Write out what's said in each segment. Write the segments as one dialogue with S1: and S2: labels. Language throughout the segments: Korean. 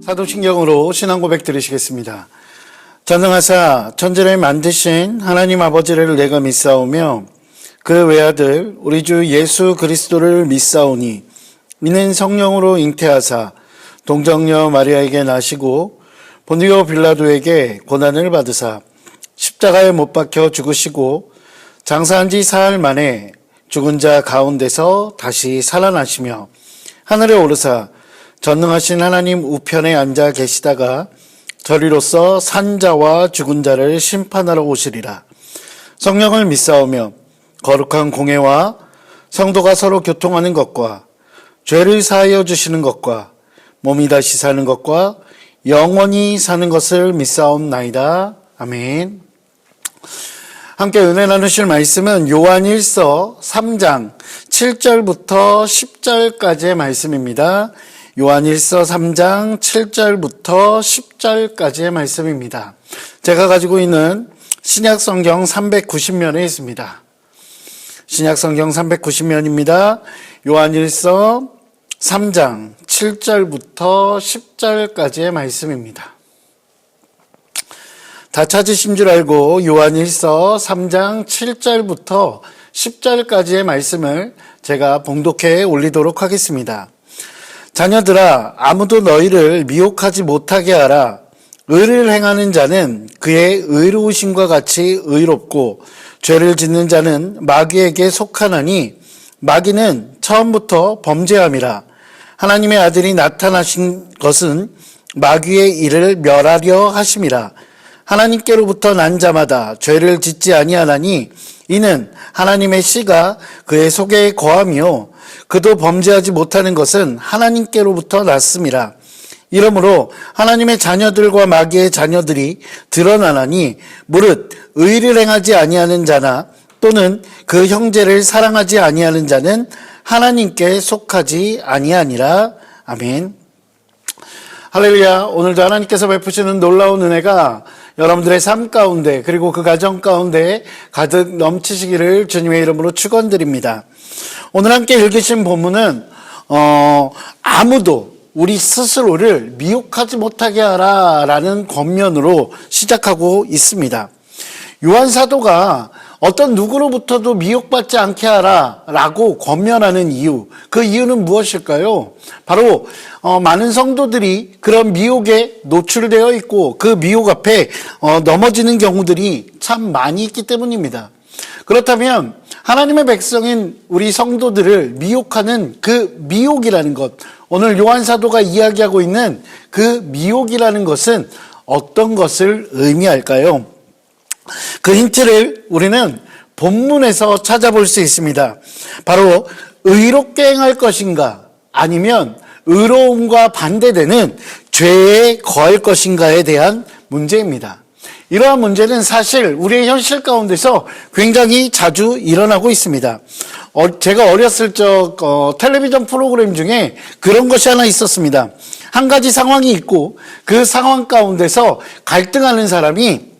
S1: 사도신경으로 신앙 고백 드리시겠습니다. 전능하사 천지를 만드신 하나님 아버지를 내가 믿사오며 그 외아들 우리 주 예수 그리스도를 믿사오니 이는 성령으로 잉태하사 동정녀 마리아에게 나시고 본디오 빌라도에게 고난을 받으사 십자가에 못 박혀 죽으시고 장사한 지 사흘 만에 죽은 자 가운데서 다시 살아나시며 하늘에 오르사 전능하신 하나님 우편에 앉아 계시다가 저리로서 산 자와 죽은 자를 심판하러 오시리라. 성령을 믿사오며 거룩한 공회와 성도가 서로 교통하는 것과 죄를 사하여 주시는 것과 몸이 다시 사는 것과 영원히 사는 것을 믿사옵나이다. 아멘. 함께 은혜 나누실 말씀은 요한일서 3장 7절부터 10절까지의 말씀입니다. 요한일서 3장 7절부터 10절까지의 말씀입니다. 제가 가지고 있는 신약성경 390면에 있습니다. 신약성경 390면입니다. 요한일서 3장 7절부터 10절까지의 말씀입니다. 다 찾으신 줄 알고 요한일서 3장 7절부터 10절까지의 말씀을 제가 봉독해 올리도록 하겠습니다. 자녀들아, 아무도 너희를 미혹하지 못하게 하라. 의를 행하는 자는 그의 의로우심과 같이 의롭고 죄를 짓는 자는 마귀에게 속하나니 마귀는 처음부터 범죄함이라. 하나님의 아들이 나타나신 것은 마귀의 일을 멸하려 하심이라. 하나님께로부터 난 자마다 죄를 짓지 아니하나니 이는 하나님의 씨가 그의 속에 거하며 그도 범죄하지 못하는 것은 하나님께로부터 났음이라. 이러므로 하나님의 자녀들과 마귀의 자녀들이 드러나나니 무릇 의를 행하지 아니하는 자나 또는 그 형제를 사랑하지 아니하는 자는 하나님께 속하지 아니하니라. 아멘. 할렐루야. 오늘도 하나님께서 베푸시는 놀라운 은혜가 여러분들의 삶 가운데 그리고 그 가정 가운데 가득 넘치시기를 주님의 이름으로 축원드립니다. 오늘 함께 읽으신 본문은 아무도 우리 스스로를 미혹하지 못하게 하라라는 권면으로 시작하고 있습니다. 요한 사도가 어떤 누구로부터도 미혹받지 않게 하라라고 권면하는 이유, 그 이유는 무엇일까요? 바로 많은 성도들이 그런 미혹에 노출되어 있고 그 미혹 앞에 넘어지는 경우들이 참 많이 있기 때문입니다. 그렇다면 하나님의 백성인 우리 성도들을 미혹하는 그 미혹이라는 것, 오늘 요한 사도가 이야기하고 있는 그 미혹이라는 것은 어떤 것을 의미할까요? 그 힌트를 우리는 본문에서 찾아볼 수 있습니다. 바로 의롭게 행할 것인가 아니면 의로움과 반대되는 죄에 거할 것인가에 대한 문제입니다. 이러한 문제는 사실 우리의 현실 가운데서 굉장히 자주 일어나고 있습니다. 제가 어렸을 적 텔레비전 프로그램 중에 그런 것이 하나 있었습니다. 한 가지 상황이 있고 그 상황 가운데서 갈등하는 사람이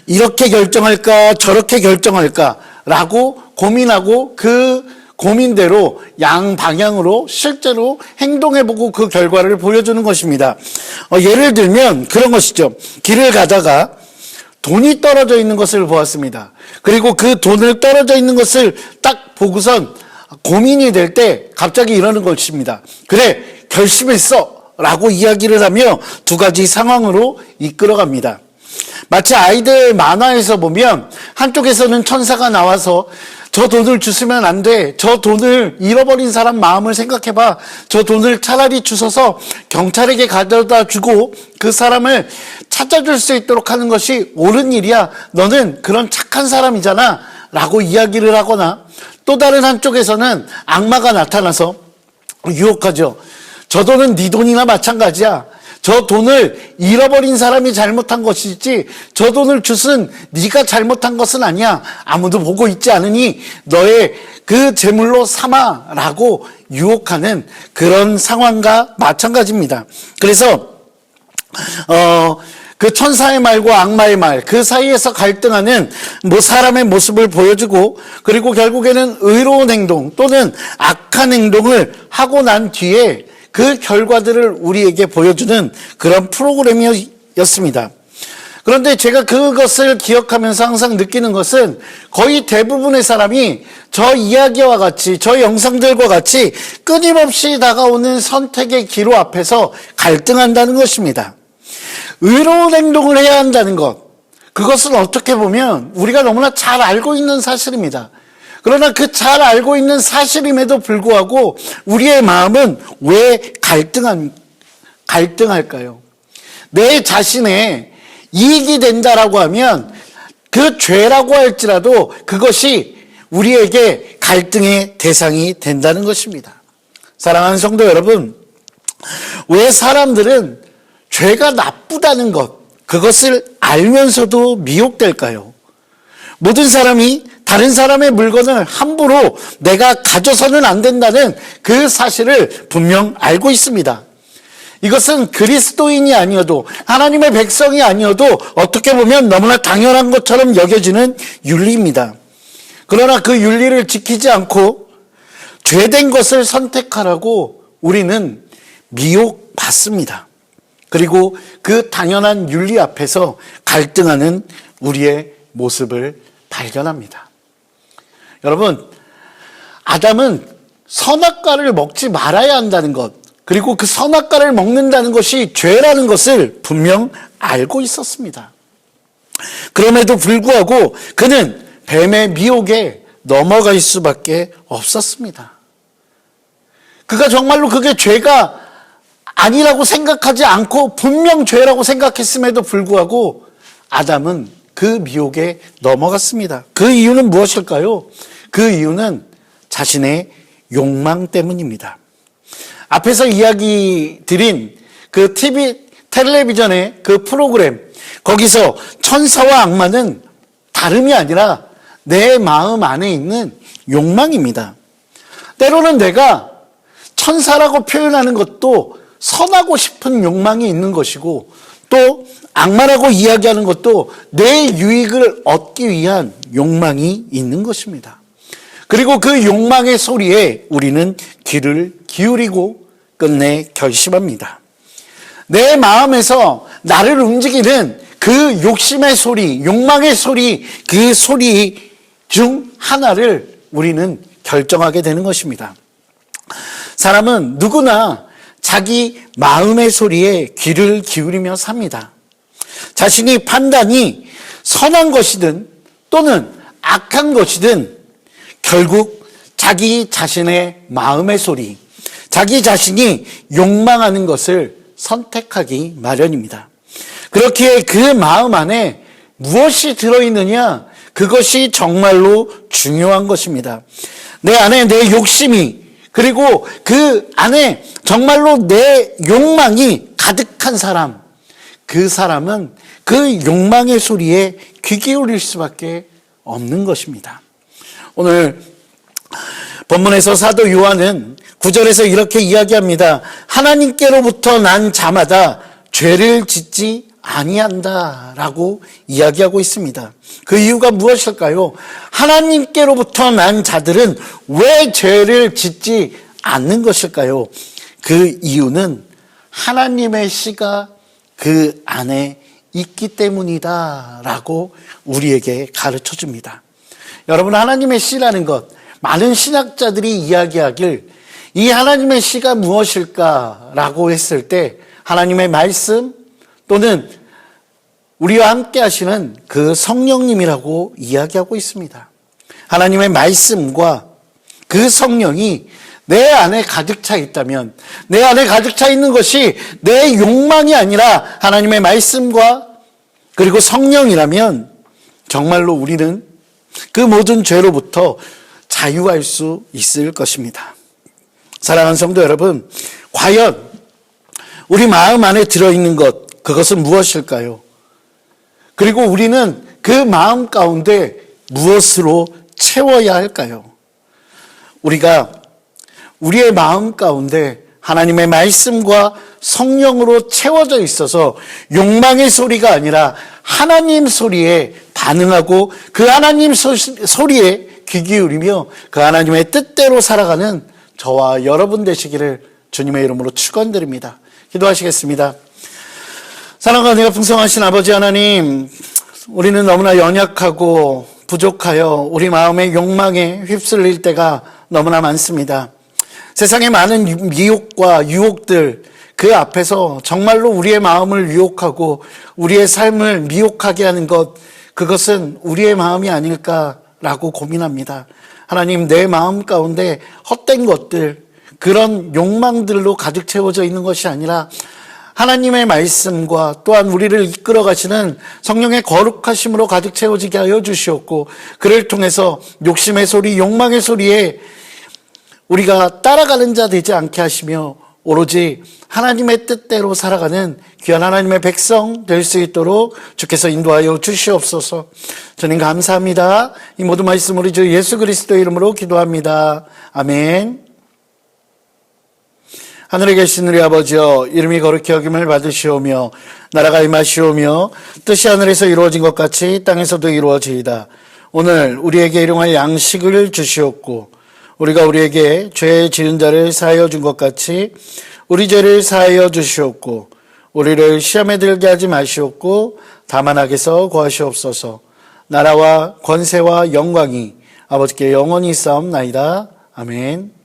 S1: 이렇게 결정할까 저렇게 결정할까 라고 고민하고 그 고민대로 양방향으로 실제로 행동해보고 그 결과를 보여주는 것입니다. 예를 들면 그런 것이죠. 길을 가다가 돈이 떨어져 있는 것을 보았습니다. 그리고 그 돈을 떨어져 있는 것을 딱 보고선 고민이 될 때 갑자기 이러는 것입니다. 그래, 결심했어 라고 이야기를 하며 두 가지 상황으로 이끌어갑니다. 마치 아이들 만화에서 보면 한쪽에서는 천사가 나와서 저 돈을 주시면 안 돼. 저 돈을 잃어버린 사람 마음을 생각해봐. 저 돈을 차라리 주셔서 경찰에게 가져다 주고 그 사람을 찾아줄 수 있도록 하는 것이 옳은 일이야. 너는 그런 착한 사람이잖아. 라고 이야기를 하거나 또 다른 한쪽에서는 악마가 나타나서 유혹하죠. 저 돈은 네 돈이나 마찬가지야. 저 돈을 잃어버린 사람이 잘못한 것이지 저 돈을 줬은 네가 잘못한 것은 아니야. 아무도 보고 있지 않으니 너의 그 재물로 삼아라고 유혹하는 그런 상황과 마찬가지입니다. 그래서 그 천사의 말과 악마의 말, 그 사이에서 갈등하는 사람의 모습을 보여주고 그리고 결국에는 의로운 행동 또는 악한 행동을 하고 난 뒤에 그 결과들을 우리에게 보여주는 그런 프로그램이었습니다. 그런데 제가 그것을 기억하면서 항상 느끼는 것은 거의 대부분의 사람이 저 이야기와 같이, 저 영상들과 같이 끊임없이 다가오는 선택의 기로 앞에서 갈등한다는 것입니다. 의로운 행동을 해야 한다는 것, 그것은 어떻게 보면 우리가 너무나 잘 알고 있는 사실입니다. 그러나 그 잘 알고 있는 사실임에도 불구하고 우리의 마음은 왜 갈등할까요? 내 자신의 이익이 된다라고 하면 그 죄라고 할지라도 그것이 우리에게 갈등의 대상이 된다는 것입니다. 사랑하는 성도 여러분, 왜 사람들은 죄가 나쁘다는 것, 그것을 알면서도 미혹될까요? 모든 사람이 다른 사람의 물건을 함부로 내가 가져서는 안 된다는 그 사실을 분명 알고 있습니다. 이것은 그리스도인이 아니어도, 하나님의 백성이 아니어도 어떻게 보면 너무나 당연한 것처럼 여겨지는 윤리입니다. 그러나 그 윤리를 지키지 않고 죄된 것을 선택하라고 우리는 미혹받습니다. 그리고 그 당연한 윤리 앞에서 갈등하는 우리의 모습을 발견합니다. 여러분, 아담은 선악과를 먹지 말아야 한다는 것, 그리고 그 선악과를 먹는다는 것이 죄라는 것을 분명 알고 있었습니다. 그럼에도 불구하고 그는 뱀의 미혹에 넘어갈 수밖에 없었습니다. 그가 정말로 그게 죄가 아니라고 생각하지 않고 분명 죄라고 생각했음에도 불구하고 아담은 그 미혹에 넘어갔습니다. 그 이유는 무엇일까요? 그 이유는 자신의 욕망 때문입니다. 앞에서 이야기 드린 그 텔레비전의 그 프로그램, 거기서 천사와 악마는 다름이 아니라 내 마음 안에 있는 욕망입니다. 때로는 내가 천사라고 표현하는 것도 선하고 싶은 욕망이 있는 것이고, 또 악마라고 이야기하는 것도 내 유익을 얻기 위한 욕망이 있는 것입니다. 그리고 그 욕망의 소리에 우리는 귀를 기울이고 끝내 결심합니다. 내 마음에서 나를 움직이는 그 욕심의 소리, 욕망의 소리, 그 소리 중 하나를 우리는 결정하게 되는 것입니다. 사람은 누구나 자기 마음의 소리에 귀를 기울이며 삽니다. 자신이 판단이 선한 것이든 또는 악한 것이든 결국 자기 자신의 마음의 소리, 자기 자신이 욕망하는 것을 선택하기 마련입니다. 그렇기에 그 마음 안에 무엇이 들어있느냐, 그것이 정말로 중요한 것입니다. 내 안에 내 욕심이, 그리고 그 안에 정말로 내 욕망이 가득한 사람, 그 사람은 그 욕망의 소리에 귀 기울일 수밖에 없는 것입니다. 오늘 본문에서 사도 요한은 9절에서 이렇게 이야기합니다. 하나님께로부터 난 자마다 죄를 짓지 아니한다라고 이야기하고 있습니다. 그 이유가 무엇일까요? 하나님께로부터 난 자들은 왜 죄를 짓지 않는 것일까요? 그 이유는 하나님의 씨가 그 안에 있기 때문이다라고 우리에게 가르쳐 줍니다. 여러분, 하나님의 씨라는 것, 많은 신학자들이 이야기하길 이 하나님의 씨가 무엇일까라고 했을 때 하나님의 말씀 또는 우리와 함께 하시는 그 성령님이라고 이야기하고 있습니다. 하나님의 말씀과 그 성령이 내 안에 가득 차 있다면, 내 안에 가득 차 있는 것이 내 욕망이 아니라 하나님의 말씀과 그리고 성령이라면 정말로 우리는 그 모든 죄로부터 자유할 수 있을 것입니다. 사랑하는 성도 여러분, 과연 우리 마음 안에 들어있는 것, 그것은 무엇일까요? 그리고 우리는 그 마음 가운데 무엇으로 채워야 할까요? 우리가 우리의 마음 가운데 하나님의 말씀과 성령으로 채워져 있어서 욕망의 소리가 아니라 하나님 소리에 반응하고 그 하나님 소리에 귀 기울이며 그 하나님의 뜻대로 살아가는 저와 여러분 되시기를 주님의 이름으로 축원드립니다. 기도하시겠습니다. 사랑과 은혜가 풍성하신 아버지 하나님, 우리는 너무나 연약하고 부족하여 우리 마음의 욕망에 휩쓸릴 때가 너무나 많습니다. 세상의 많은 미혹과 유혹들, 그 앞에서 정말로 우리의 마음을 유혹하고 우리의 삶을 미혹하게 하는 것, 그것은 우리의 마음이 아닐까라고 고민합니다. 하나님, 내 마음 가운데 헛된 것들, 그런 욕망들로 가득 채워져 있는 것이 아니라 하나님의 말씀과 또한 우리를 이끌어 가시는 성령의 거룩하심으로 가득 채워지게 하여 주시옵고, 그를 통해서 욕심의 소리, 욕망의 소리에 우리가 따라가는 자 되지 않게 하시며 오로지 하나님의 뜻대로 살아가는 귀한 하나님의 백성 될 수 있도록 주께서 인도하여 주시옵소서. 주님 감사합니다. 이 모든 말씀 우리 주 예수 그리스도의 이름으로 기도합니다. 아멘. 하늘에 계신 우리 아버지여, 이름이 거룩히 여김을 받으시오며 나라가 임하시오며 뜻이 하늘에서 이루어진 것 같이 땅에서도 이루어지이다. 오늘 우리에게 일용할 양식을 주시옵고, 우리가 우리에게 죄 지은 자를 사하여 준 것 같이 우리 죄를 사하여 주시옵고, 우리를 시험에 들게 하지 마시옵고 다만 악에서 구하시옵소서. 나라와 권세와 영광이 아버지께 영원히 있사옵나이다. 아멘.